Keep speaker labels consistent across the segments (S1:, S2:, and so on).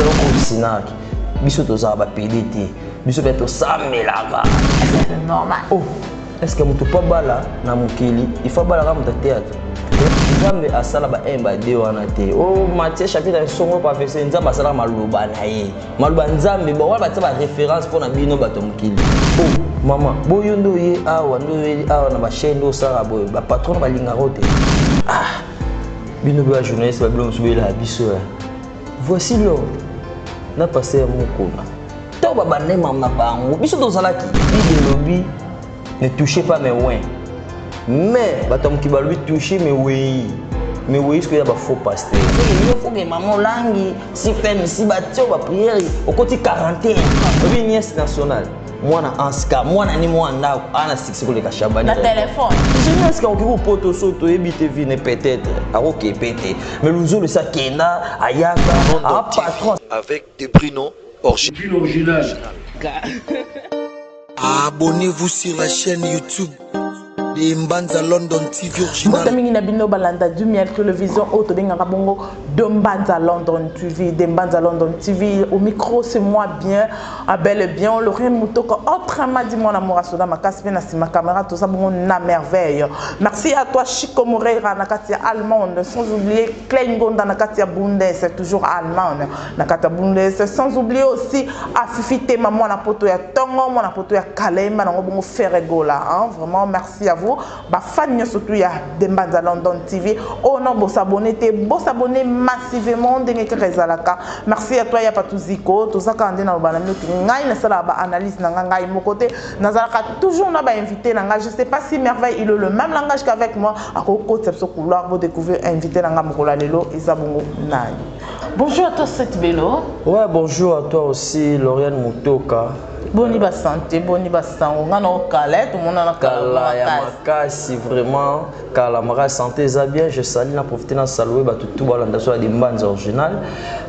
S1: tozala ko sinaki biso tozala ba PDT biso pe to samelaka
S2: C'est normal.
S1: oh est-ce que mutu pa bala na mukili il faut bala ka mutu théâtre nzambe asala ba emba de wana te oh Matthieu chapitre songo pa verset nzambe asala maluba na ye maluba nzambe ba wala ba référence pour na bino bato mukili oh mama boyo ndo ye awa ndo ye awa na ba chaîne ndo sala boyo ba patron ba linga rote ah bino ba journaliste ba bino subela biso voici l'homme na passer mukuna to ba banema na bango biso tozalaki il lobby ne touchez pas mes ouins. Mais batom qui va lui toucher mes oui. Mais oui, ce qu'il y a ba faux pasteur. Il faut que maman langue si fait si batio ba prière au côté 41. Oui, nièce nationale. Moi na anska, moi na ni moi na ana 6 ko le kashabani.
S2: Na téléphone.
S1: Je pense qu'on peut poto soto ebite vine peut-être. Ah OK pété. Mais l'ouzo le ça kena ayaka a patron
S3: avec des prénoms original.
S4: Abonnez-vous sur la chaîne YouTube de Mbanza London TV original.
S2: Botamini na bino balanda du miel télévision auto bengaka bongo de Mbanza London TV, de Mbanza London TV. Au micro c'est moi bien, à bel et bien Laurent Moutoko autrement dit mon amour à soda ma casse na ma caméra tout ça bon na merveille. Merci à toi Chico Moreira na katia allemande, sans oublier Klein Gonda na katia Bundes, c'est toujours allemande na katia Bundes, sans oublier aussi à Fifite maman na poto ya Tongo, mon poto ya Kalema na bongo Ferregola, hein, vraiment merci à vous. Ba fan surtout ya de Mbanza London TV. Oh non, bon s'abonner massivement ndenge ke rezalaka. Merci à toi ya patuziko, to saka ande na bana mioki ngai na sala ba analyse na ngai mon côté. Nazalaka toujours na ba invité na ngai. Je sais pas si merveille il a le même langage qu'avec moi. Akoko tsepso couloir vous découvrir invité na ngai mokola lelo Isabongo nai. Bonjour à toi cette Bello.
S1: Ouais, bonjour à toi aussi Lauriane Mutoka.
S2: Boni ba santé, boni ba sango. Ngana o kala, tout le monde na
S1: kala ya makasi vraiment kala mara santé za bien, je salue na profiter na saluer ba tout balanda so de Mbanza original.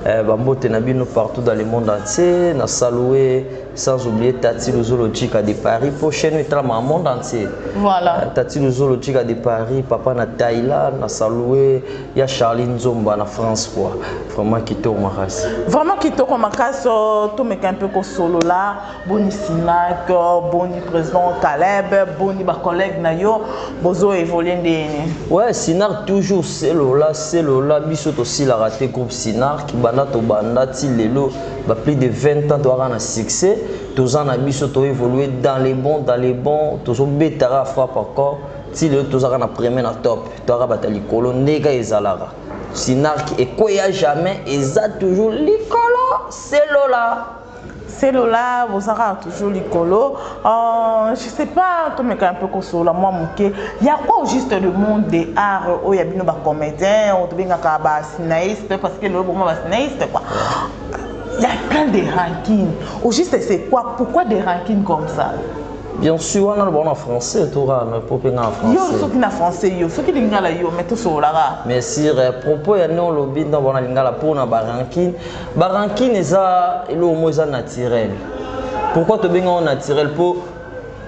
S1: Ba mbote na bino partout dans le monde entier, na saluer sans oublier Tati Zoologique de Paris prochaine et dans le monde entier.
S2: Voilà.
S1: Tati Zoologique de Paris, papa na Thaïlande, na saluer ya Charline Zomba na France quoi. Vraiment kitoko makasi.
S2: Vraiment kitoko makasi tout me un peu ko solo là. Boni Sinak, boni président Caleb, boni ba collègue na yo, bozo évoluer ndene.
S1: Ouais, Sinak toujours c'est là, biso aussi la raté groupe Sinak qui banda to banda ti lelo, ba plus de 20 ans to na succès, tous ans na biso to évoluer dans les bons, tous betara frappe encore, ti lelo tous na premier na top, to ra batali kolo nega ezalara. Sinak et quoi ya jamais, eza toujours likolo, c'est là.
S2: C'est là, vous aurez toujours l'icolo. Je sais pas, tu me un peu console, moi, il y a quoi juste le monde des arts où il y a des comédiens, où il y a des cinéastes, parce que le moment cinéaste, quoi. Il y a plein de rankings. Ou juste, c'est quoi? Pourquoi des rankings comme ça?
S1: Bien sûr, on a le bon en français, tout ça, mais pour en français.
S2: Yo, ceux qui en français, yo, ceux qui lingala yo, mais tout sur là.
S1: Mais si propos ya non lobby dans bon lingala pour na barankin, barankin eza le mot eza naturel. Pourquoi te benga naturel pour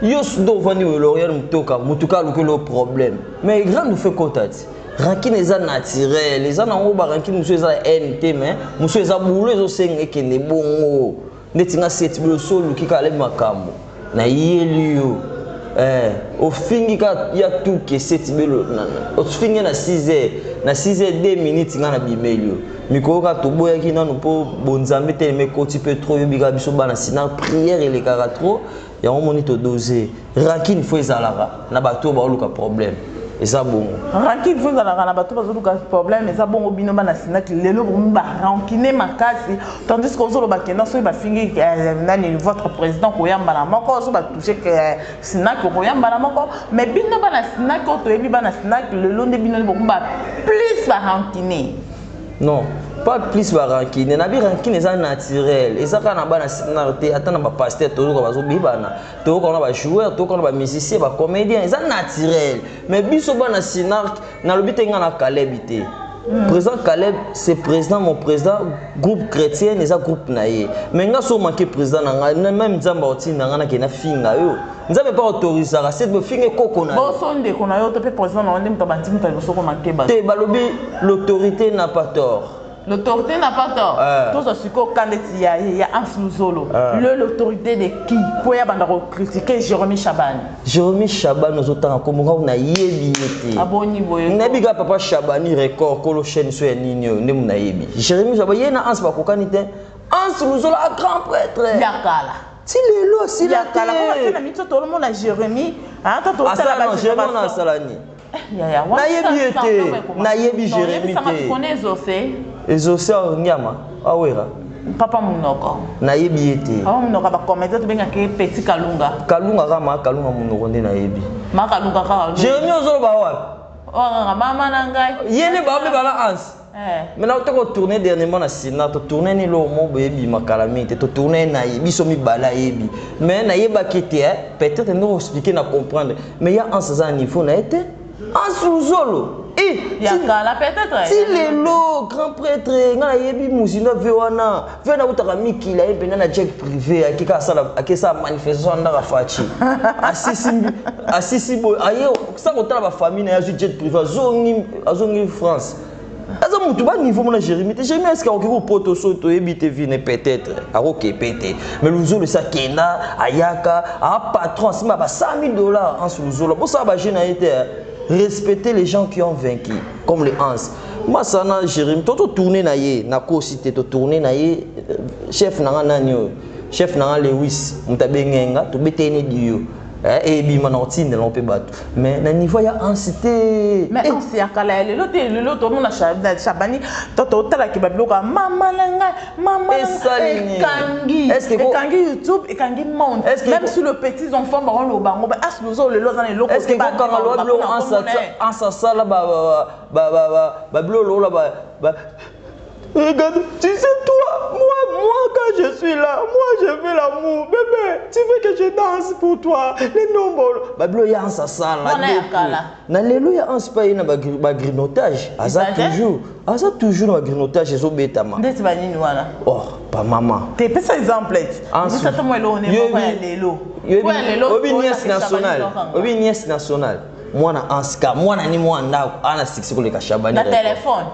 S1: yo do vani Lauriane Mutoka le problème. Mais grand nous fait contact. Rankin eza naturel, les gens en barankin monsieur eza NT mais monsieur eza boulot ezo senge kende bongo. Netinga set bilo solo ki kale makambo. Na yelio au fingi ka ya tout que c'est belo au fingi na 6h 2 minutes ngana bimelio mikoko ka to boya ki nanu po bonzambe te me ko ti peu trop yobika biso bana sina prière et les cara trop ya on monito doser rankin faut ezalaka na bato ba oluka problème et ça bon
S2: rankin faut ezalaka na bato ba oluka problème et ça bon obino bana sina ki lelo ba rankiner makasi tandis que ozolo ba kenda so ba fingi nani votre président ko yamba na moko so ba toucher que sina ko yamba na moko mais bino bana sina ko to ebi bana sina lelo nde bino ba plus ba rankiner.
S1: Non, pas plus ba rankine. Na bi rankine eza naturel. Eza kana bana sinarité, atana ba pasteur toujours ba zo bibana. To ko na ba joueur, to ko na ba musicien, ba comédien, eza naturel. Mais biso bana sinark na lobite nga na Calebité. Président Caleb, c'est président, mon président, groupe chrétien, et ça groupe naïe. Mais nga so manqué président, même Nzamba oti na kena finga yo. Nzamba pas autorisé à cette finga kokona.
S2: Bon sonde kona yo to pe président na ndem to bantim to so ko manqué ba.
S1: Te balobi l'autorité n'a pas tort.
S2: L'autorité n'a pas tort. Tout ce qu'il y a Hans Luzolo. L'autorité de qui? Pour y avoir critiqué Jérémy Chabani.
S1: Jérémy Chabani, nous avons comme on a yébi.
S2: À bon niveau.
S1: Nabiga papa Chabani record kolo chaîne sur Nino ne muna yebi. Jérémy Chabani yena Hans ba kokanite. Hans Luzolo a grand prêtre.
S2: Yakala.
S1: Si les lots si la
S2: Yakala. Comment ça mis tout le monde à Jérémy? Ah toi toi
S1: ça non Jérémy na salani. Na yebi Jérémy.
S2: Tu connais Zosé?
S1: Zosé Nyama. Ah ouais là.
S2: Papa Munoko.
S1: Na yebi été.
S2: Papa Munoko ba commenter tu benga ke petit Kalunga.
S1: Kalunga kama Kalunga Munoko nde na yebi.
S2: Ma Kalunga ka.
S1: Jérémy ozolo ba wa.
S2: Oh mama na ngai.
S1: Yene ba be bala Hans. Maintenant tu as tourné dernièrement na Sina, tu tourné ni lo mo bebi makalamite, tu tourné na yebi so mi bala yebi. Mais na yeba kete peut-être nous expliquer na comprendre. Mais il y a un certain niveau na été Hans Luzolo.
S2: Il y a la peut-être.
S1: Si les lots grand prêtre na yebi musina vewana, vena utaka miki la yebi na jet privé akika sala akisa manifestation na rafachi. Assisi bo ayo ça kotala ba famille na jet privé azongi France. Aza mutu ba niveau mon Jérémy. Jérémy est-ce qu'il y a poto soto ebite vine peut-être. Ah OK peut-être. Mais Luzolo ça kena ayaka a patron sima ba $100,000 en Luzolo. Pour ça ba jeune a été respecter les gens qui ont vaincu comme les Hans. Moi ça na Jérémy to tourner na ye na ko cité to tourner na ye chef na nanyo chef na Lewis mutabengenga to betene dio. Et bien maintenant tine l'on peut battre mais na niveau ya en cité
S2: mais on s'y a calé l'autre monde a Chabani toto tala ki babloka mama langa mama et kangi est-ce que kangi YouTube et kangi monde même sur le petit enfant ba on lo bango ba as lozo le loza le loko
S1: est-ce que quand on lo en sa sala ba blolo là ba regarde, tu sais toi, moi quand je suis là, moi je fais l'amour, bébé, tu veux que je danse pour toi, les nombres. Bablo ya en sa salle là. Na lelo ya en spa na ba grignotage, asa toujours na grignotage ezo betama.
S2: Ndeti ba nini wana?
S1: Oh, pas maman.
S2: Te pesa exemple. Ndisa to mo lo ne mo ya lelo.
S1: Obi nièce nationale. Obi nièce nationale. Mwana anska, mwana ni mwana ana siksi ko le Chabani.
S2: Na téléphone.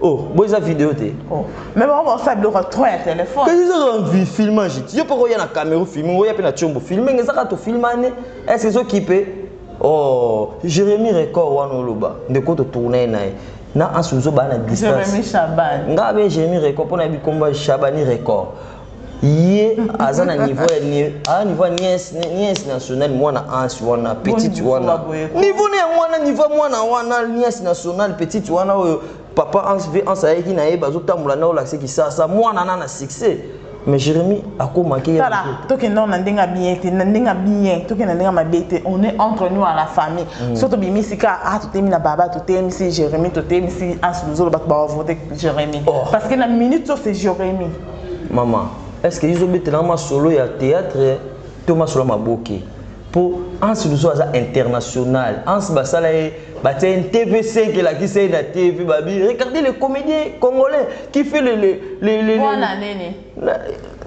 S1: Oh, bon ça vidéo té.
S2: Oh, mais on va le retour à téléphone.
S1: Qu'est-ce que tu filmes je peux pas y na caméra filmer, on y a pas na chombo filmer, mais ça quand tu filmes est-ce que ça qui peut oh, Jérémy record wana loba, ndeko to tourner na asuzo ba na distance.
S2: Jérémy Chabani.
S1: Ngabe Jérémy record pour na bi combat Chabani record. Yé azana niveau à niveau nièce nationale mwana ansi wana petite wana. Niveau ne wana niveau wana nièce nationale petite wana papa en ça qui na eba zotamula na ola qui ça moi na succès mais Jérémy a commencé
S2: voilà to que non ndinga bien to que ndinga mabete on est entre nous à la famille surtout bimisika a to temi na baba to temi si Jérémy to temi si Hans Luzolo ba voter Jérémy parce que la minute c'est Jérémy
S1: maman est-ce que ils ont mis dans ma solo ya théâtre Thomas solo maboké pour Hans Luzolo international Hans basala c'est un TV5 là qui c'est la TV babi regardez les comédiens congolais qui fait les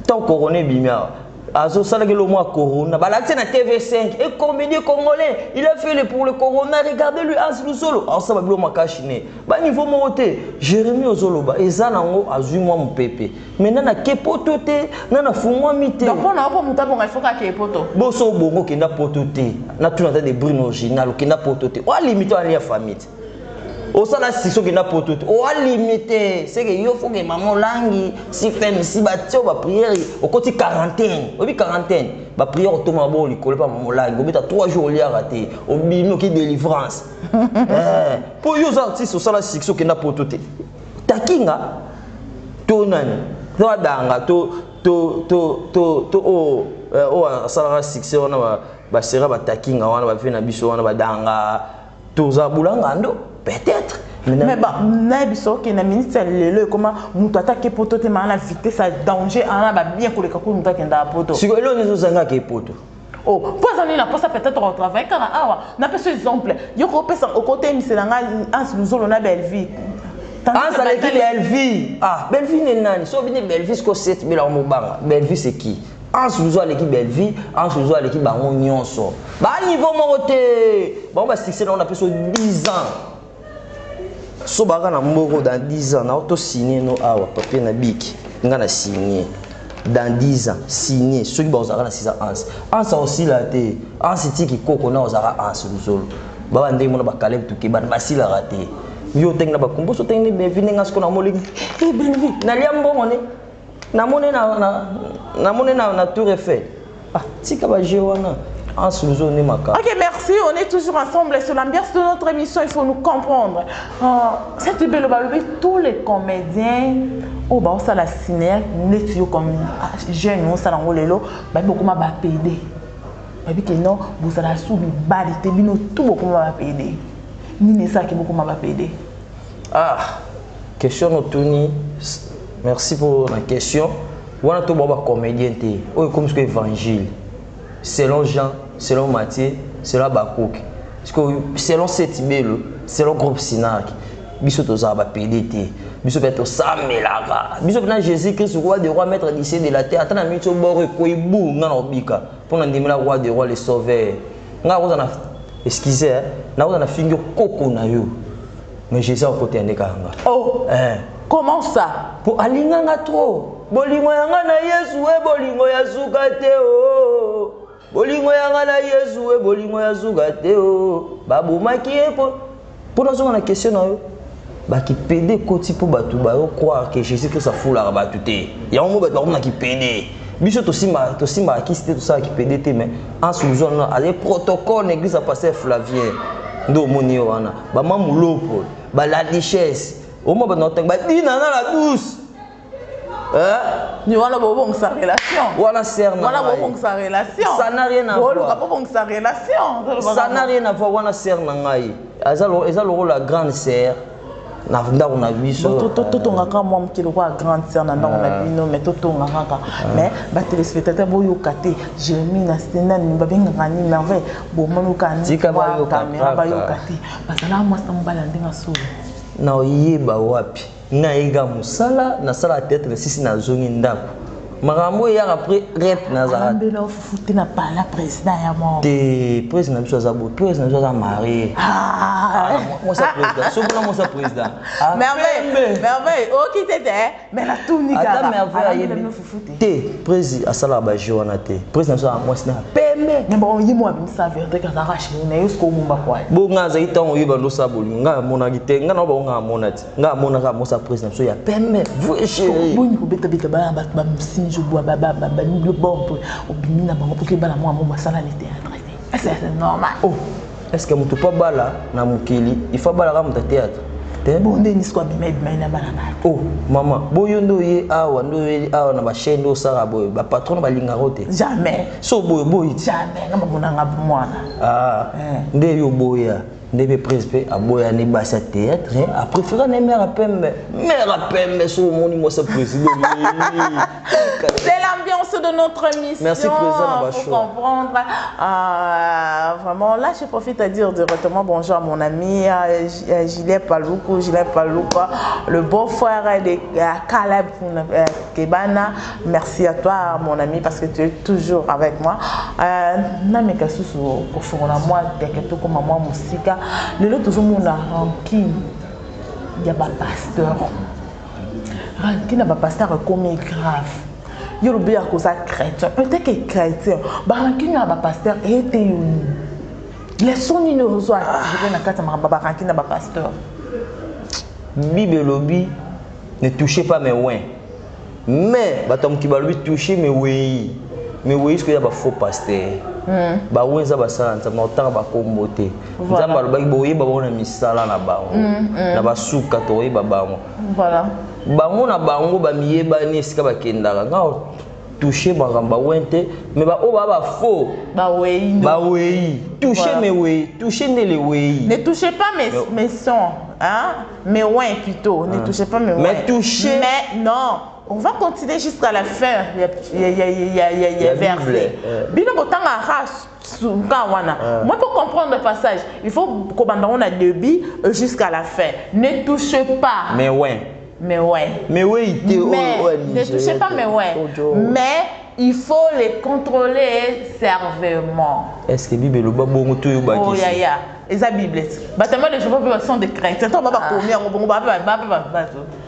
S1: tant coroné bimia azo sala que le mois corona bah là c'est la TV5 et comédien congolais il a fait pour le corona regardez lui Hans Luzolo alors ça va bien makachiné bah niveau monté Jérémy Ozoloba et ça nango azui moi mon pépé maintenant na kepototé na fumwa mité
S2: donc on a pas monter bon il faut que kepoto
S1: boso bongo kenda pototé na tout na des bruits original kenda pototé o limité à la famille o sala siso kenda pototé o limité c'est que yo faut que maman langi si fait si batio ba prière au côté quarantaine obi quarantaine ba prière au toma bo likolo pa maman langi obita 3 jours li raté o bino ki délivrance pour yo artistes o sala siso kenda pototé takinga to nani to danga to o sala succès wana ba sera ba takinga wana ba fina biso wana ba danga to za bulanga ndo peut-être
S2: mais bah nabiso ke na ministre lelo comment mutu attaquer poto te ma na vitesse à danger ana ba bien ko le kako mutu akenda poto
S1: siko elo nezo zanga ke poto
S2: oh pour ça na posa peut-être au travail car awa na pe ce exemple yo ko pesa au côté miselanga Hans Luzolo na belle vie
S1: Hans avec belle vie belle vie n'est nani so bini belle vie ko 7000 en mobanga belle vie c'est qui Hans Luzolo à l'équipe belle vie Hans Luzolo à l'équipe bango nyonso ba niveau moté bon ba succès on a plus 10 ans So baka na mboko dans 10 ans na auto signer no awa papier na biki nga na signer dans 10 ans signer ceux qui bazaka na 6 ans ansa aussi la te ansi tiki koko na ozaka ansi luzolo baba ndenge mona ba Caleb tuke ban basila raté yo teng na ba kumbo so teng ni bevine nga sko na molingi eh benvi na liambo mone na mone na tour Eiffel ah tika ba jewana.
S2: Ok, merci. On est toujours ensemble sur l'ambiance de notre émission. Il faut nous comprendre. Cette belle balou, tous les comédiens, oh bah ça la ciné, les comme jeunes, on ça l'enroule l'eau, bah beaucoup m'a pédé. Bah que non, vous allez sous le balité, bino tout beaucoup m'a pédé. Ni ne ça qui beaucoup m'a pédé.
S1: Ah, question autour. Merci pour la question. On a tout bon comédien té. Oh comme ce évangile. Selon Jean, selon Matthieu, selon Bakouk. Parce que selon cette belle, selon groupe Sinac, biso tozaba PDT, biso peut être samelara. Biso na Jésus-Christ roi des rois maître lycée de la terre. Attends na mito boro ko ibu nga na obika. Pour na ndimela roi des rois les sauveurs. Nga ko na excusez, na ko na fingir koko na yo. Mais Jésus a côté ndeka nga.
S2: Oh. Comment ça?
S1: Pour alinga nga trop. Bolingo yanga na Yesu e bolingo ya zukate o. Bolingo yanga na Yesu e bolingo ya zukate o. Babumaki e pour nous na question na yo. Ba ki pede koti pour batu ba yo croire que Jésus Christ a foula ba tuté. Ya mo ba na ki pede. Biso to simba ki cité tout ça qui pede te mais en sous zone à les protocole l'église a passé Flavien. Ndo moni wana. Ba mamulopo, ba la richesse. Au moins ba notek ba dina na la douce.
S2: Ni voilà bon sa relation.
S1: Voilà serna.
S2: Voilà bon sa relation.
S1: Ça n'a rien à voir.
S2: Voilà bon sa relation.
S1: Ça n'a rien à voir voilà serna ngai. Ezalo la grande sœur. Na vunda on a vu ça.
S2: Toto ngaka mom ki le roi grande sœur na ndonga bino mais toto ngaka. Mais ba téléspectateur boyo kate, Jérémie na Sténa ni ba benga ngani merveille. Bo manuka ni caméra ba yo kate. Basala moi sambala ndinga so.
S1: Na oyeba wapi? Na ega musala na sala tête le sisi na zongi ndako makambo ya après rep na za
S2: ambela fufuti na pala président ya mo
S1: te président biso za bo président biso za marié moi ça président so bona moi ça président
S2: merveille o qui t'était mais la tunika
S1: ata merveille te président asala ba joana te président biso moi sina pembe
S2: mais bon yimo abimisa verte ka zarache na yusko mumba kwa
S1: bo nga za itango yeba ndo sa boli nga mona gite nga na ba nga mona ti nga mona ka moi ça président biso ya pembe vous chéri
S2: boni ko beta ba je bois baba le bon au bimina bango pour que bala moi basala le théâtre c'est normal.
S1: Oh est-ce que mutu pa bala na mukili il faut bala comme théâtre
S2: bon ndeni sko bima na bala.
S1: Oh maman boyo ndo ye awa na ba chaîne ndo sara boyo ba patron ba linga rote
S2: jamais
S1: so boyo
S2: jamais ngamba bonanga mwana
S1: nde yo boya ndebe président aboya ni basa théâtre a préféré na mère pembe so moni mo sa président.
S2: C'est l'ambiance de notre émission.
S1: Merci président.
S2: Pour comprendre vraiment là je profite à dire directement bonjour à mon ami Julien Palouko, le beau-frère de Caleb Kebana. Merci à toi mon ami parce que tu es toujours avec moi. Na mekasusu ko fona moi quelque chose comme moi musique. Le lot toujours mon ranking. Il y a pas pasteur. Ranking n'a pas pasteur comme grave. Il y a bien que ça chrétien. Peut-être que chrétien. Ranking n'a pas pasteur et était les sons ne reçoivent. Je vais na carte ma ranking n'a pas pasteur.
S1: Bible lobby ne touchez pas mes ouins. Mais batom qui va lui toucher mes oui. Mais oui, ce qu'il y a pas faux pasteur. Ba wenza basala nzamba otanga ba kombote nzamba lobaki boye ba bona misala na bango na basuka to yeba bango
S2: voilà
S1: bango na bango ba miyeba ni sika bakendaka nga toucher ba wente mais ba o ba faux ba wei toucher mes wei toucher les wei
S2: ne touchez pas mes sons hein mes ouins plutôt ne touchez pas mes ouins
S1: mais toucher
S2: mais non. On va continuer jusqu'à la fin. Il y a verset. Bino botanga race moi pour comprendre le passage, il faut qu'on a débit jusqu'à la fin. Ne touchez pas.
S1: Mais ouais.
S2: Mais ouais.
S1: Mais oui,
S2: ne touchez pas mais ouais. Mais il faut les contrôler sévèrement.
S1: Est-ce que Bible le babo moto yo baki?
S2: Oh ya ya. et ça Bible. Bah tellement les gens sont des chrétiens. Toi papa combien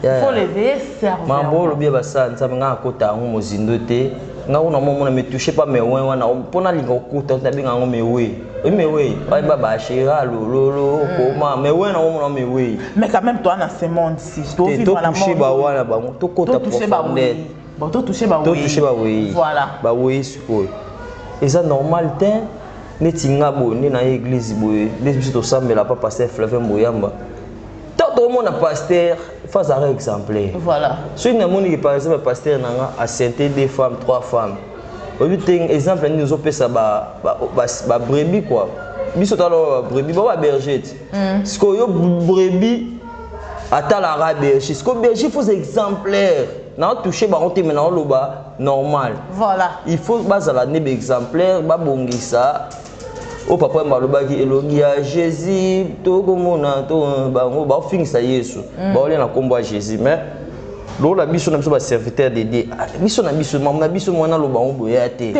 S2: il faut lever cerveau.
S1: Mambo le bien basa nzambe nga kota ngo mozindo te. Nga ona momo na me toucher pas me wen wana pona linga okuta tabi nga ngo mewe. Mewe ba ba shira lolo koma mewe na momo na mewe.
S2: Mais quand même toi dans ce monde ici, toi vivre dans la
S1: toucher ba wana ba to kota profondeur.
S2: Bon to toucher ba oui. Voilà.
S1: Ba oui suppose. Et ça normal te netinga boni na église boye. Les biso to sambela pas pasteur Flavien Moyamba. Tout le monde a pasteur face à un exemplaire.
S2: Voilà.
S1: Si on a mon par exemple pasteur nanga a senté 2 femmes, 3 femmes. Au lieu d'un exemple nous opé ça ba brebis quoi. Biso talo brebis ba berger. Ce que yo brebis ata la berger. Ce que berger faut exemplaire. Na toucher ba on te maintenant lo ba normal.
S2: Voilà.
S1: Il faut base la nebe exemplaire ba bongisa. O papa malobaki elongi ya Jésus to komona to bango ba finisa Yesu ba oli na kombo ya Jésus mais lo la biso na biso ba serviteur de Dieu biso na biso mama na biso mwana lo bango boya te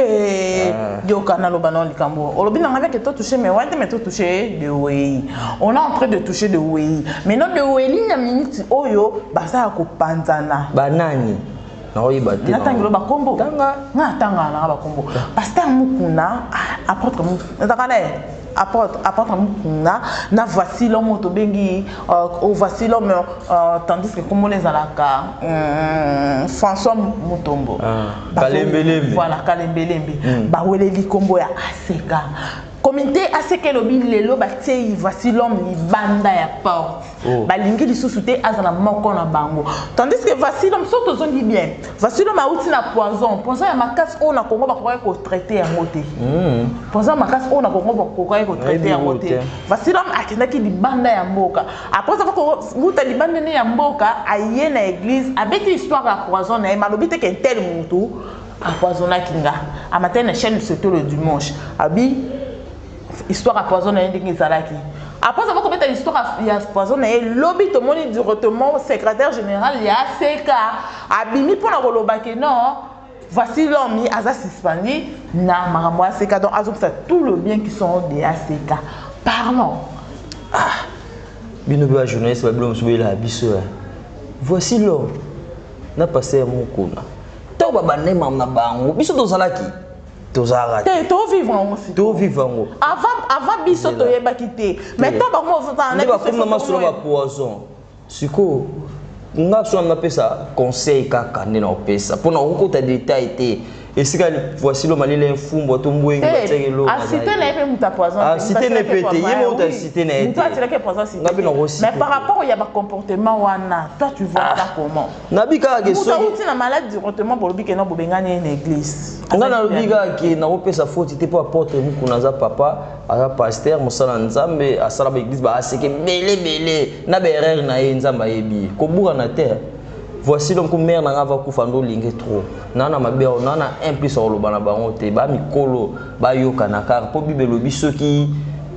S2: yo kana lo banon likambo olobi na avec to toucher mais wante mais to toucher de oui on est en train de toucher de oui mais non de oui ligne minute oyo ba sa ko panzana
S1: banani na oyiba te
S2: na tangelo ba kombo
S1: tanga
S2: na tanga na ba kombo pasteur mukuna apôtre apôtre mukuna na voici l'homme to bengi au voici l'homme tandis que comme les alaka François Mutombo
S1: Kalembelembe
S2: voilà Kalembelembe ba wele likombo ya aseka comité aseka lobi lelo batie voici l'homme libanda ya porte balingi lisusu te azana moko na bango tandis que voici l'homme surtout zongi bien voici l'homme auti na poison ya makasi o na Congo ba ko traiter yango te poison makasi o na Congo ba ko traiter yango te voici l'homme akendaki libanda ya mboka après ça ko muta libanda ne ya mboka aye na église abeti histoire ya poison na malobi te que tel mutu empoisonna kinga a matin na chaîne surtout le dimanche abi histoire à poison na ndingi zalaki après ça va commettre l'histoire il y a poison na lobby to moni directement au secrétaire général il y a CK abimi pour la kolobaki non voici l'homme aza suspendu na marambo CK donc azo ça tout le bien qui sont des ACK parlons
S1: bino ba journaliste ba blom subela biso voici l'homme na passé mukuna to ba banema na bango biso to zalaki tozara
S2: te to vivre aussi
S1: to vivre ngo
S2: avant biso to yeba kité mais to ba mo vota na
S1: biso ko na solo ba poison siko nga so na pesa conseil kaka ne na pesa pona ukota détail te esika voici le malile mfumbo to mbwengi bateke lo
S2: a cité na pe muta poison
S1: a cité ne pété yemo ta cité na été
S2: muta tira que poison cité mais par rapport il y a ba comportement wana toi tu vois ça comment
S1: nabika ke so
S2: muta na malade directement pour bika na bobengani na église
S1: nga na lobika ke na opesa faute te pour apporter mukuna za papa a pasteur musala nzambe asala ba église ba aseke belé na ba erreur na ye nzamba yebi ko buka na terre. Voici donc mère na va kufa ndo linge trop nana mabeo nana implice oloba na bango te ba mikolo ba yoka na car po bibelo bisoki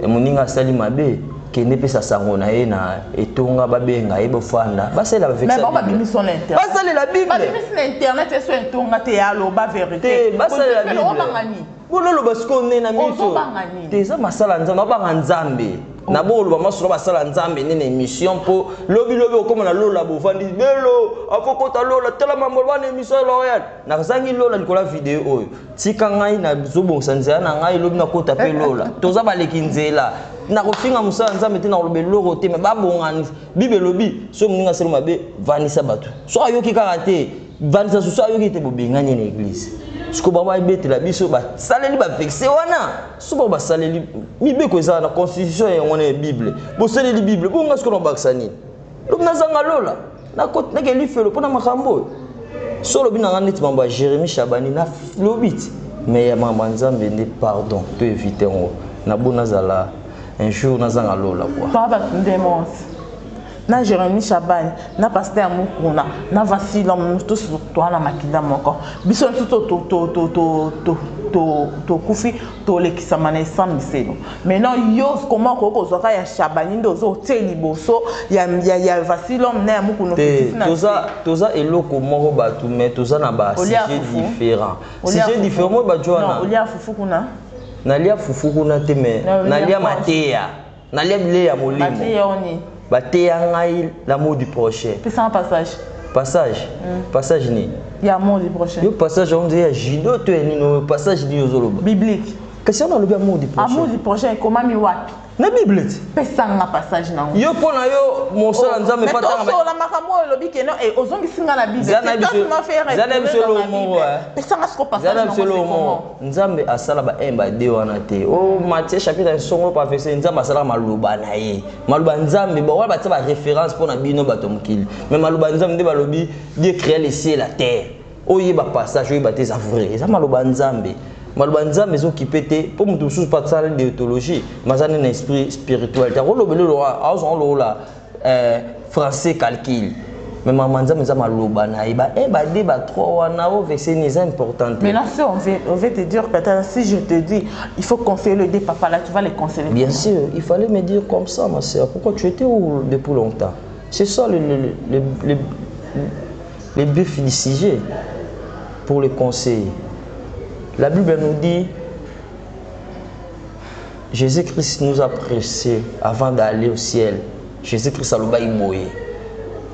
S1: moninga sali mabe kende pesa sango na ye na etonga babenga ye bofanda basela ba vexa
S2: mais ba bimi son internet
S1: basala la bible
S2: ba bimi sur internet so etonga te alo ba vérité
S1: basala la bible bololo basiko nena miso te za masala nzambe ba nzambe na bolo ba masolo basala nzambe nene émission po lobi okoma na lola bovandi belo afokota lola tela mambo bana émission loyal na zangi lola likola vidéo oyo tika ngai na zobongsa nzela na ngai lobi na kota pe lola toza baleki nzela na kofinga musala nzambe te na lobe loro te me babongani bible lobi so mninga selo mabe vanisa bato so ayoki kaka te vanisa so ayoki te bobengani na église ce que baba betela biso ba saleli ba vexé wana so ba saleli mibeko eza na constitution ya ngone bible bo saleli bible bo ngasko no baksani lo nazanga lola na kot na ke lifelo pona makambo so lo binanga neti mamba Jérémie Chabani na lobit mais ya mamba nzambe ne pardon to éviter ngo na bona zala un jour nazanga lola quoi
S2: baba ndemos na Jérémie Chabani na pasteur Mukuna na voici l'homme tous toi na makila moko biso to kufi to lekisa mana sam miselo maintenant yo comment ko zoka ya Chabani ndozo teli boso ya voici l'homme na Mukuna
S1: toza eloko moko batu mais toza na ba sujet différent ba joana
S2: non olia fufu kuna
S1: nalia fufu kuna te mais nalia mateya nalia bile ya molimo bateya ngai l'amour du prochain
S2: pesa un
S1: passage ni
S2: l'amour du prochain
S1: yo passage on dit jido to ni passage ni yozoloba
S2: biblique
S1: question na lobi amour
S2: du prochain comment mi wapi
S1: na bible
S2: pesa nga passage na
S1: yo pona yo mosala nzambe patanga
S2: mais to la makambo lobi ke no e ozongi singa na bible
S1: zana bisolo mo
S2: pesa nga siko passage na
S1: nzambe asala ba emba de wana te o Matthieu chapitre songo professeur nzambe asala maluba na ye maluba nzambe ba wala ba référence pour na bino bato mokili mais maluba nzambe de balobi Dieu créa les cieux et la terre oyeba passage oyeba te za vrai za maluba nzambe maluba nzambe ezokipe te mpo moto mosusu mpa tsala de théologie mazani na esprit spirituel tako olobeli loa azongo lola français calcul mais mama nzambe eza maloba na ye bade ba3 wana o verset ni eza important te.
S2: Maintenant si on veut te dire peut-être si je te dis il faut conseiller le deux papa là tu vas les conseiller.
S1: Bien sûr il fallait me dire comme ça ma soeur pourquoi tu étais où depuis longtemps c'est ça le but du sujet pour les conseiller. La Bible nous dit Jésus-Christ nous a pressés avant d'aller au ciel. Jésus-Christ a le bail boye.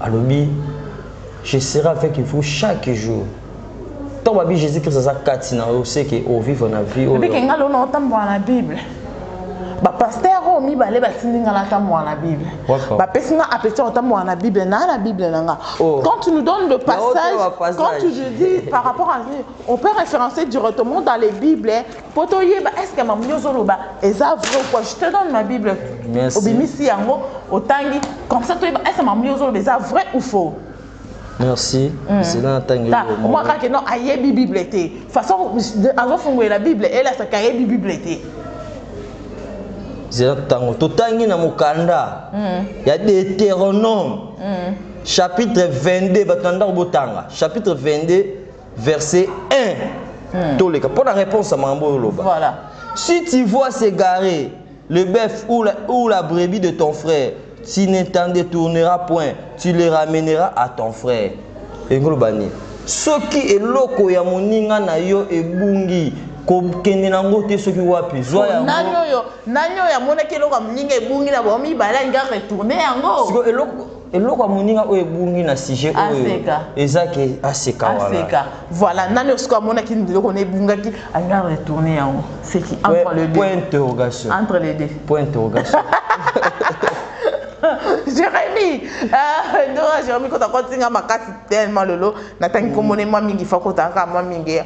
S1: Alobi, je serai avec vous chaque jour. Tant que Jésus-Christ a katina, on sait que on vit dans la vie.
S2: Mais quand on entend dans la Bible, ba pasteur o mi balé ba tindinga la ta moi la Bible. Ba pesinga appétit on ta moi la Bible na la Bible nanga. Quand tu nous donnes le passage, quand tu nous dis par rapport à on peut référencer directement dans les Bibles pour te dire est-ce que ma miozo ba eza vrai ou quoi je te donne ma Bible.
S1: Merci.
S2: Obimisi yango otangi comme ça toi est-ce que ma miozo eza vrai ou faux?
S1: Merci. C'est dans tangi.
S2: Moi quand non ayebi Bible té. Façon avant fongwe la Bible elle a sa kayebi Bible té.
S1: Totangi na mukanda ya Deutéronome chapitre 22 batanda botanga chapitre 22 verset 1 toleka pour la réponse à mambo loba.
S2: Voilà. Si
S1: tu vois s'égarer le bœuf ou la brebis de ton frère, tu ne t'en détourneras point, tu le ramèneras à ton frère. Engolobani soki eloko ya moninga na yo ebungi kende nango te soki wapi zwa yango
S2: nanyo ya monaki eloko ya moninga ebungi na bomi bala nga retourner yango
S1: siko eloko ya moninga oyo ebungi na sujet oyo ezaki aseka
S2: wala voilà nanyo siko ya monaki eloko na ebungaki anga retourner yango c'est qui entre les deux
S1: point interrogation
S2: entre les deux
S1: point interrogation
S2: Jérémy, Jérémy, quand tu continues ma casse tellement lolo, n'attends qu'on monnaie moi mingi faut qu'on t'envoie moi mingi.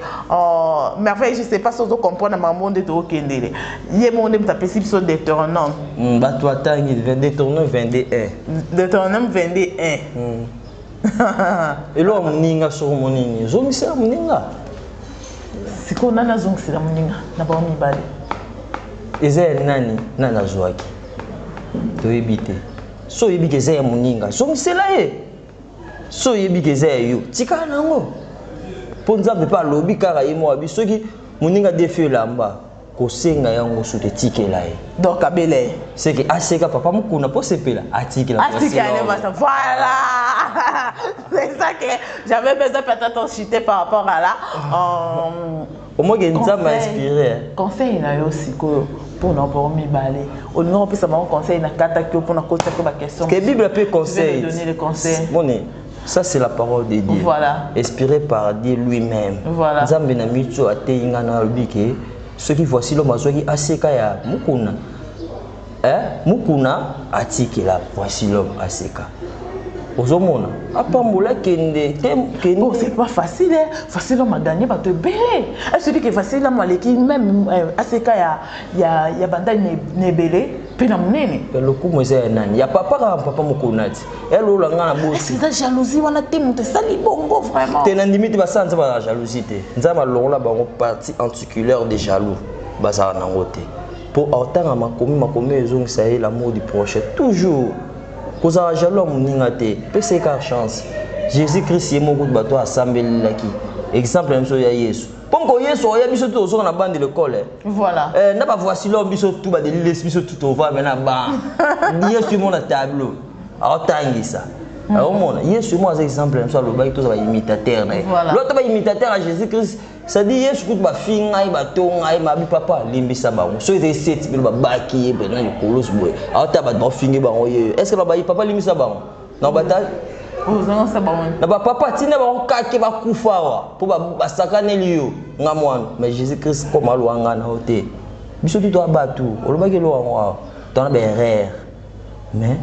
S2: Merveille, je sais pas si tu comprends ma monde de tout kendele. Hier mon dem tapé sur Deutéronome.
S1: Bah toi tangi Deutéronome 21.
S2: Deutéronome 21.
S1: Et là moninga sur moninga, zongi c'est moninga.
S2: C'est qu'on a zongi c'est la moninga, na ba mi bale.
S1: Ezel nani nana zoaki. To ebite. So yebi keze ya moninga so msela ye so yebi keze ya yo tika nango po nzambe pa lobi kaka ye mo abi soki moninga defi lamba ko senga yango so te tikela ye
S2: donc abele
S1: c'est que aseka papa mukuna po sepela atikela
S2: voilà c'est ça que j'avais besoin peut-être chuter par rapport à là
S1: au moins que nzambe inspiré
S2: conseil na yo siko pour n'a pas mis balai au nom peut savoir conseil na kata que pour na côté que ma question
S1: que Bible peut conseil
S2: donner les conseils
S1: bon ça c'est la parole de Dieu
S2: voilà
S1: inspiré par Dieu lui-même
S2: voilà
S1: nzambe na mitso ateinga na lobike ce qui voici le mazoki aseka ya mukuna mukuna atikela voici l'homme aseka Ozomona apambola kende
S2: oh c'est pas facile facile on a gagné ba te belé est-ce que facile moi l'équipe même aseka ya banda nebelé pe na munene
S1: le coup moi c'est nani ya papa mukonati elo la ngana bosi
S2: c'est jalousie wana te monte sali bongo vraiment
S1: te na limite ba sanza ba jalousie te nzama longola bango partie articulaire de jaloux bazara nango te pour autant makomi ezongisa l'amour du prochain toujours kozala jaloux moninga te pese ka chance Jésus-Christ yemoko bato asambelelaki exemple même so ya Yesu ponko Yesu ya biso to so na bande l'école
S2: voilà
S1: na ba voici l'homme biso tout ba de les biso tout on va maintenant ba Yesu mon tableau aotangisa Alors mon Yesu moi exemple ça le bail tous ba imitateur l'autre ba imitateur à Jésus-Christ ça dit Yesu tout ba finga ba tonga ma bi papa limbisa ba so c'est 7000 ba baki be na kolos boy alors ta ba finga ba est-ce que ba papa limbisa ba non ba ta na ba papa tina ba kake ba kufawa po ba sakane liyo ngamwana mais Jésus-Christ comme alwanga na hote biso tu dois battu olobaki lo wa dans ba erreur mais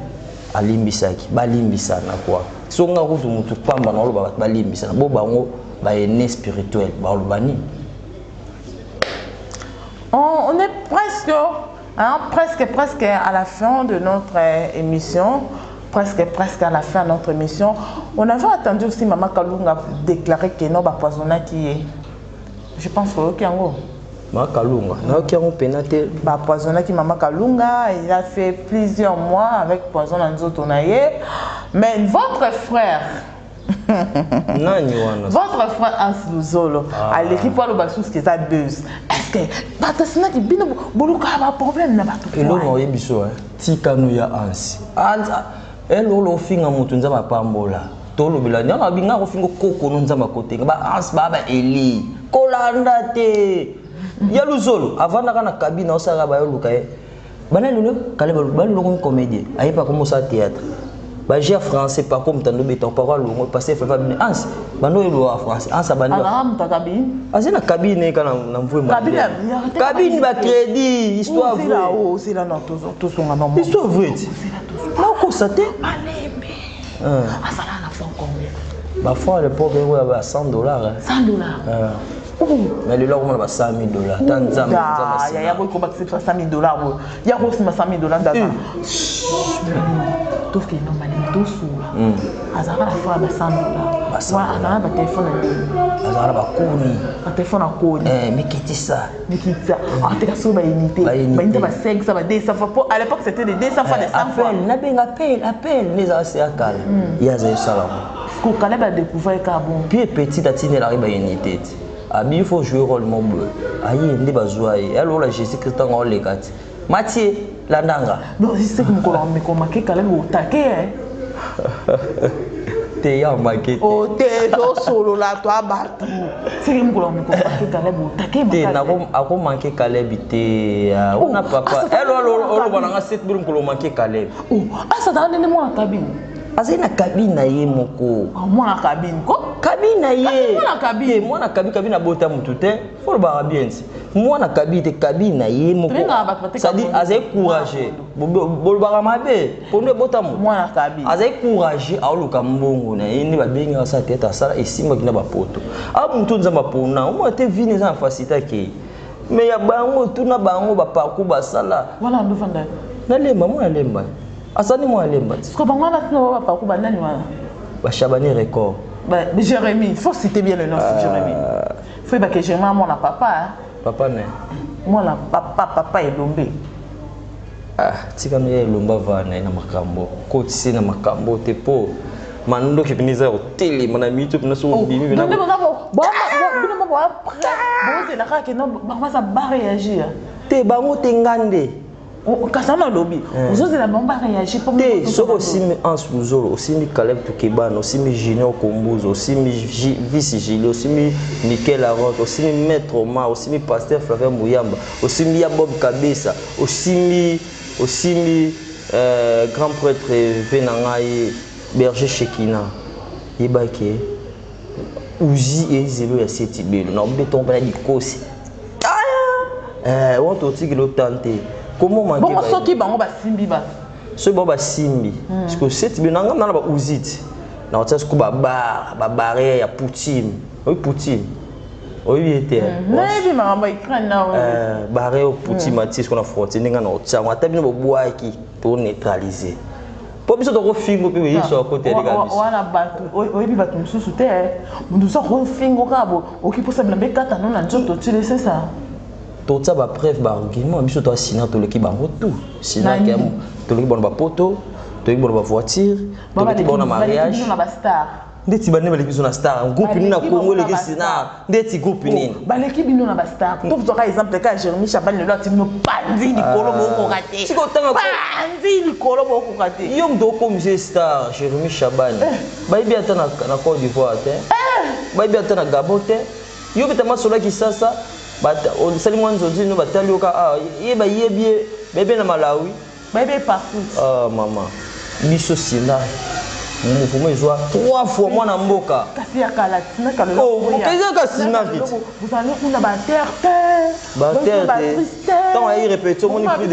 S1: alimbisaki balimbisa na quoi songa kutu mutu pamba na loba balimbisa na bo bango ba ene spirituel ba lobani.
S2: On est presque à la fin de notre émission. Presque à la fin de notre émission. On avait attendu aussi Maman Kalunga déclarer que non, poisonnat qui est. Je pense que Okiango.
S1: Maman Kalunga, Okiango pénaté.
S2: Poisonnat qui Maman Kalunga, il a fait plusieurs mois avec Poison Anzotonaye. Mais votre frère. Votre frère As Luzolo, à l'équipe pour le bassous qui est à buzz. Est-ce que Batasina qui bino boluka a problème na bato?
S1: Et l'on a biso tika no ya Ans. Elle lo finga mutu nzama pambola. Tolo bilani na binga ko fingo koko no nzama côté. Ba Ans baba Eli. Kolanda te. Ya Luzolo avant na cabine osaka ba yo lukaye. Bana lelo kale ba lo comédien. Ayi pas comme ça théâtre. J'ai français par contre dans le béton parole on passer fait pas bien ans bano elo français ans abani
S2: ta cabine
S1: azina cabine kana na mvue cabine ba crédit histoire vraie
S2: c'est là non tous sont en
S1: histoire vraie là constaté
S2: malembe asala na franc combien
S1: ba fois le pauvre ouais à $100
S2: $100
S1: mais le lors on a $100,000 Tanzanie
S2: il y a beaucoup de $100,000 il y a aussi $100,000 dans tout ce qui est normal tout sous azara la fois $100 wa azara ba téléphone
S1: azara ba koni
S2: ba téléphone a koni
S1: mikitisa
S2: ah te kaso ba unité ba unité ba 500 ba 200 fois à l'époque c'était des 200 fois des 100 fois
S1: na benga appel les assez akala ya za salam
S2: ko kala ba découvrir ka bon
S1: puis petit atine la ba unité abi il faut jouer rôle mon bleu ayi ndi bazwa alors la Jésus Christ en le kat Mathieu Landanga.
S2: Non, c'est que me commaqué quand même au taquet.
S1: T'es en maquette.
S2: Oh, t'es solo là, toi, batou. C'est que me commaqué quand même au taquet.
S1: T'es n'a pas manqué Caleb. T'es. On n'a pas. Elle, on a 7 000 pour manquer Caleb.
S2: Oh, ça t'a donné moi la cabine.
S1: Parce que la cabine na yé moko.
S2: Moi la cabine quoi?
S1: Cabine na yé.
S2: Moi la cabine.
S1: Moi la cabine na bota mututé. Faut le barra bien. Moi na cabine na yé moko. Ça dit azé courageux. Bol barra mabe. Pour nous bota mu.
S2: Moi la cabine.
S1: Azé courageux a luka mbongo na yé ni ba benga sa tête à ça et si moi qui na ba poto. A mutu nzamba pona. Moi te vini za facilité ke. Mais ya bango tout na bango ba parcours ba sala.
S2: Voilà ndo fanda.
S1: Na lemba moi na lemba. Asani moi lemba.
S2: Parce que bango ba no ba parcours ba nani wana.
S1: Ba Chabani record.
S2: Bah, Jérémy, il faut citer bien le nom de Jérémy. Il faut que Jérémy, moi, la papa.
S1: Papa, né?
S2: Moi, la papa est lombé.
S1: Ah, tu sais, quand il y a lomba vana, na makambo. Côté c'est na makambo, t'es pauvre. Mando qui finit ça au télé, mon ami, tu peux nous sauver.
S2: Non, non, non, bon, après, bon, c'est la cas que non, bah, ça va réagir.
S1: T'es bango, t'es ngande.
S2: Kasama lobby. Vous avez la bombe réagir pour
S1: moi. So aussi mi Ans Luzolo, aussi mi Caleb Tukeban, aussi mi Junior Kombuzo, aussi mi Vice Gilles, aussi mi Michael Arote, aussi mi Maître Omar, aussi mi Pasteur Flavien Mouyamba, aussi mi Yabob Kabesa, aussi mi grand prêtre Venangaye Berger Shekina. Yebake Uzi et Zelo ya Setibelo. Na béton pas di kosi. On te dit que l'autorité. Comment manquer?
S2: Bon, ce qui va simbi ba.
S1: Ce bon ba simbi. Parce que cette bien n'anga na ba uzit. Na otsa ce ko ba barrière ya Poutine. Oui Poutine. Oui était.
S2: Mais bi ma ba Ukraine na.
S1: Barrière Poutine Matis qu'on a frontière n'anga na otsa. On a tabi no bois qui pour neutraliser. Pour biso to fingo pe yi so côté de gabis.
S2: Wana batu. Oui bi batu mususu te. Mundu so fingo kabo. Okiposa blambe kata non na nzoto tu laisser ça.
S1: Tout ça va preuve ba argument biso to sina to leki bango tout sina ke to leki bon ba poto to leki bon ba voiture to leki bon mariage
S2: na ba star
S1: ndeti bane baleki biso na star groupe nini na Congo leki sina ndeti groupe nini
S2: baleki bino na ba star to vous aurez exemple ka Jérémy Chaban le lot bino pandi likolo boko raté
S1: siko tanga
S2: pandi likolo boko raté
S1: yo ndo ko musée star Jérémy Chaban baibi ata na Côte d'Ivoire te baibi ata na Gabon te yo betama sola ki sasa bata on sali mwanzo dino batali oka yeba yebie bebe na Malawi
S2: bebe partout
S1: maman biso sina mouvement ezwa 3 fois mwana mboka
S2: kasi ya kala tina kala
S1: oh kaza kasina vite
S2: vous allez on ba terre
S1: tant à y répéter on plus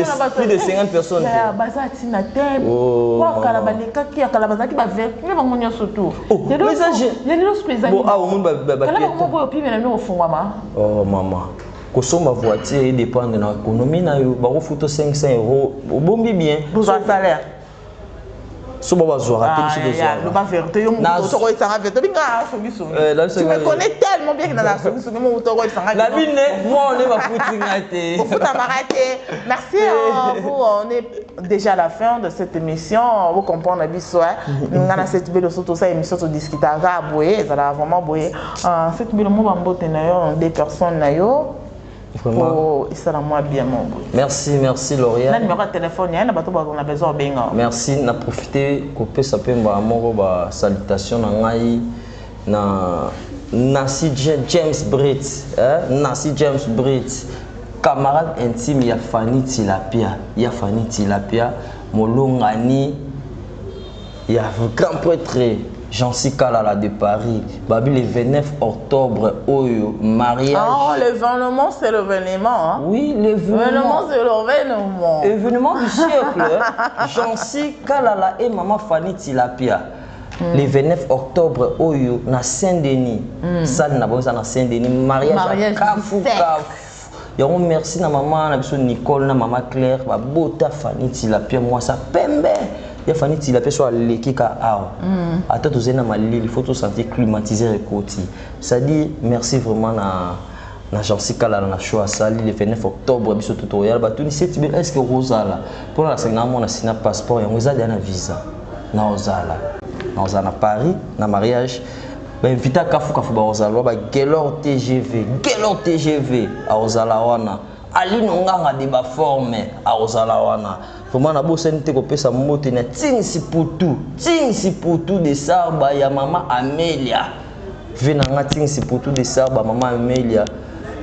S1: de 50 personnes
S2: ya baza tina terre kwa kala baleka ki ya kala bazaki ba ver ni bango nyoso tout
S1: message
S2: ya ni lo spécial
S1: bon ah on ba
S2: kala bango boyo pibe na no fungwama
S1: oh maman kosomba voiture dépendre na économie na yo ba futo 500 € bombi bien
S2: vous en salaire
S1: so baba zora te biso
S2: le ba vérité yo mo to ko isanga vérité binga sobiso tu me connais tellement bien que na la sobiso mo to ko isanga
S1: la bine moi on est ba futinga te
S2: futa maraté merci vous on est déjà à la fin de cette émission vous comprenez biso ngana cette belle soto ça émission to discuter ga boye ça va vraiment boye cette belle mo ba mbote na yo des personnes na yo vraiment bien
S1: merci Lauriane.
S2: Na numéro de téléphone ya na bato ba on a besoin benga.
S1: Merci na profiter couper sa pemba moko ba salutation na ngai na Nancy James Britt Nancy James Britt camarade intime ya Fanny Tilapia molongani ya grand prêtre Jean-Si Kalala de Paris, babi le 29 octobre, oyo, mariage.
S2: Ah, l'événement, c'est l'événement. Hein?
S1: Oui, l'événement.
S2: C'est l'événement.
S1: Événement du siècle. Jean-Si Kalala et maman Fanny Tilapia. Le 29 octobre, oyo, na Saint-Denis. Ça, na Saint-Denis. Mariage Kafu. Yaro merci na maman, na biso Nicole, na maman Claire, ba bota Fanny Tilapia, moi ça pembe. Il y a Fanny Tilapia sur l'équipe à attends tu na malili il faut tout sentir climatisé et côté ça dit merci vraiment na Jean-Si Kalala na choix ça le 29 octobre biso tutoriel ba tuni c'est est-ce que Rosala pour la sina mon sina passeport ya ngoza na visa na Ozala Paris na mariage ba invita kafu ba Ozala ba Gelor TGV à Ozala wana Ali nonganga de ba forme à Ozala wana vraiment na bo sente ko pesa mote na tingsi putu de sarba ya mama Amelia vena nga tingsi putu de sarba mama Amelia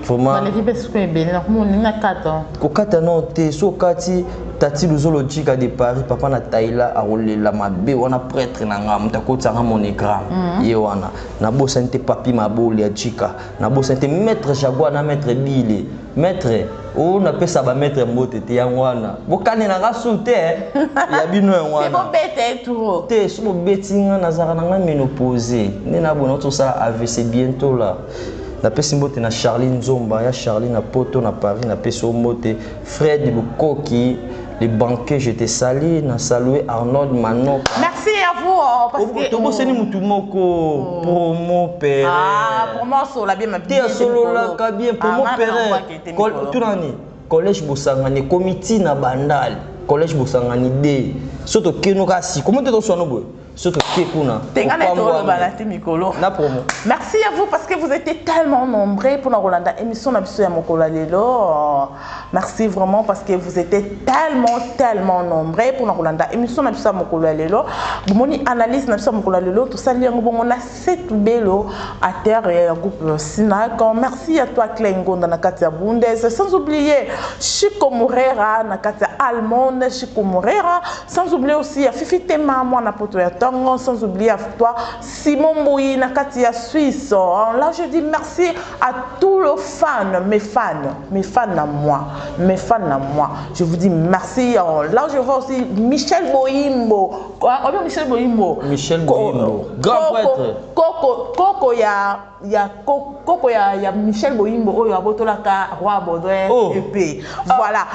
S1: vraiment
S2: na l'équipe est super belle na komoni na kata
S1: ko kata no te so kati tati luzologika de Paris papa na Taïla a rolela mabe wana prêtre na nga mtakota nga monogramme ye wana na bo sente papi maboli ya jika na bo sente maître Jaguar na maître Bile maître o na pesa ba maître mbote te ya wana bokane na rasu te ya bino ya wana
S2: c'est bon bête tout
S1: te so betinga na zara na nga ménopause ne na bona to ça AVC bientôt là na pesi mbote na Charline Zomba ya Charline na Poto na Paris na peso mbote Fred Lukoki les banquets je te salue na saluer Arnold Manon.
S2: Merci à vous parce que
S1: to boseni mutu moko promo père
S2: promo so la bien ma
S1: bien solo la ka bien promo père tunani collège Bosangani comité na Bandal collège Bosangani D soto keno kasi comment te sono boy soto kekuna
S2: na promo. Merci à vous parce que vous étiez tellement nombreux pour la Rolanda émission na biso ya mokolo lelo. Merci vraiment parce que vous étiez tellement nombreux pour la Rolanda émission na biso ya mokolo lelo. Bomoni analyse na biso ya mokolo lelo tout ça liango bongo na set belo à terre et groupe Sinak. Merci à toi Klengonda na Katia Bundes sans oublier Chico Mourera na Katia Almond Chico Mourera sans oublier aussi à Fifi Tema moi na poto ya Tongo sans oublier à toi Simon Bouyi na Katia Suisse. Là je dis merci à tous les fans, mes fans à moi, je vous dis merci. Là je vois aussi Michel Boyimbo. Michel Boyimbo,
S1: grand prêtre.
S2: Coco ya Michel Boyimbo oyo abotolaka roi Baudouin épée. Voilà.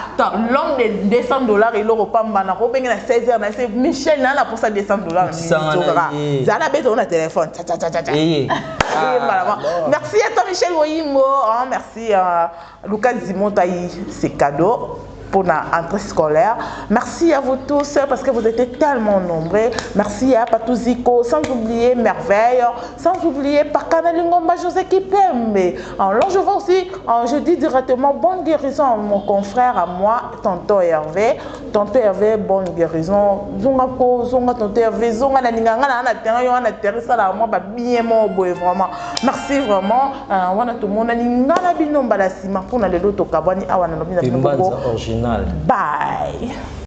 S2: L'homme de $200 il aura pas na ko benga na 16h na c'est Michel na pour ça $200. Zala beto na téléphone. Merci à toi Michel Boyimbo. Merci à Lucas Zimontaï, c'est cadeau. pour la rentrée scolaire. Merci à vous tous parce que vous êtes tellement nombreux. Merci à Patouziko, sans oublier Merveille, sans oublier Pakana Lingomba José Kipembe. Alors je vois aussi, je dis directement bonne guérison à mon confrère, à moi, tonton Hervé. Tonton Hervé, bonne guérison. Zonga tonton Hervé, zonga na ninganga na terre, yo na terre ça là moi ba bien mo boy vraiment. Merci vraiment. Wana tout monde ningala binomba la sima pour na lelo to kabani awana no bina.
S1: Original.
S2: Bye.